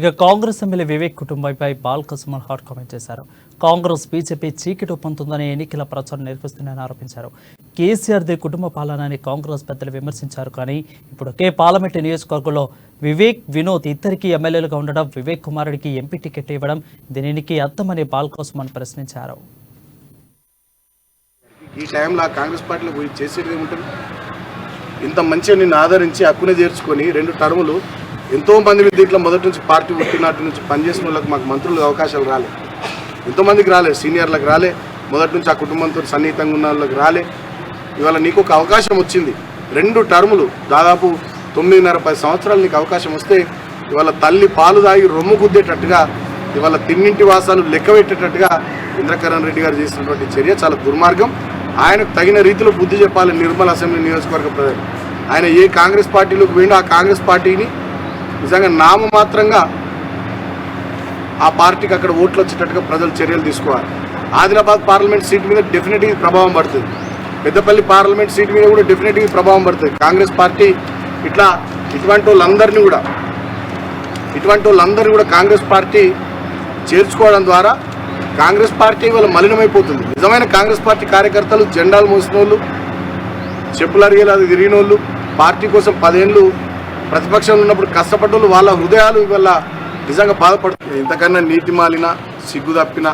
ఇక కాంగ్రెస్ ఎమ్మెల్యే వివేక్ కుటుంబంపై Balka Suman hot comment చేశారు. కాంగ్రెస్ బీజేపీ చీకటి ఒప్పందుందని ఎన్నికల ప్రచారం నిర్వహిస్తున్నాయని ఆరోపించారు. కేసీఆర్ది కుటుంబ పాలనని కాంగ్రెస్ పెద్దలు విమర్శించారు. కానీ ఇప్పుడు ఒకే పార్లమెంటు నియోజకవర్గంలో వివేక్, వినోద్ ఇద్దరికి ఎమ్మెల్యేలుగా ఉండడం, వివేక్ కుమారుడికి ఎంపీ టికెట్ ఇవ్వడం దీనికి అర్థమని బాల్క సుమన్ ప్రశ్నించారు. ఈ టైంలో కాంగ్రెస్ పార్టీలో పోయి చేసేది ఏముంటుంది? ఇంత మంచిగా నిన్ను ఆదరించి హక్కునే చేర్చుకొని 2 టర్ములు ఎంతోమంది దీంట్లో మొదటి నుంచి పార్టీ పుట్టినట్టు నుంచి పనిచేసిన వాళ్ళకి మాకు మంత్రులకు అవకాశాలు రాలే, ఎంతోమందికి రాలే, సీనియర్లకు రాలే, మొదటి నుంచి ఆ కుటుంబంతో సన్నిహితంగా ఉన్న వాళ్ళకి రాలే. ఇవాళ నీకు ఒక అవకాశం వచ్చింది. 2 టర్ములు దాదాపు 9.5-10 సంవత్సరాలు నీకు అవకాశం వస్తే ఇవాళ తల్లి పాలు తాగి రొమ్ము గుద్దేటట్టుగా, ఇవాళ తిన్నింటి వాసాలు లెక్క పెట్టేటట్టుగా ఇంద్రకరణ్ రెడ్డి గారు చేసినటువంటి చర్య చాలా దుర్మార్గం. ఆయనకు తగిన రీతిలో బుద్ధి చెప్పాలి నిర్మల్ అసెంబ్లీ నియోజకవర్గ ప్రజలు. ఆయన ఏ కాంగ్రెస్ పార్టీలోకి పోయిండో ఆ కాంగ్రెస్ పార్టీని నిజంగా నామమాత్రంగా ఆ పార్టీకి అక్కడ ఓట్లు వచ్చేటట్టుగా ప్రజలు చర్యలు తీసుకోవాలి. ఆదిలాబాద్ పార్లమెంట్ సీట్ మీద డెఫినెట్గా ప్రభావం పడుతుంది. పెద్దపల్లి పార్లమెంట్ సీట్ మీద కూడా డెఫినెట్గా ప్రభావం పడుతుంది. కాంగ్రెస్ పార్టీ ఇటువంటి వాళ్ళందరినీ కూడా కాంగ్రెస్ పార్టీ చేర్చుకోవడం ద్వారా కాంగ్రెస్ పార్టీ వాళ్ళ మలినమైపోతుంది. నిజమైన కాంగ్రెస్ పార్టీ కార్యకర్తలు జెండాలు మోసిన వాళ్ళు, చెప్పులు అరిగేలా తిరిగిన వాళ్ళు, పార్టీ కోసం 10 ఏళ్ళు ప్రతిపక్షంలో ఉన్నప్పుడు కష్టపడ్డ వాళ్ళ హృదయాలు ఇవాళ నిజంగా బాధపడుతుంది. ఇంతకన్నా నీతి మాలిన, సిగ్గు తప్పిన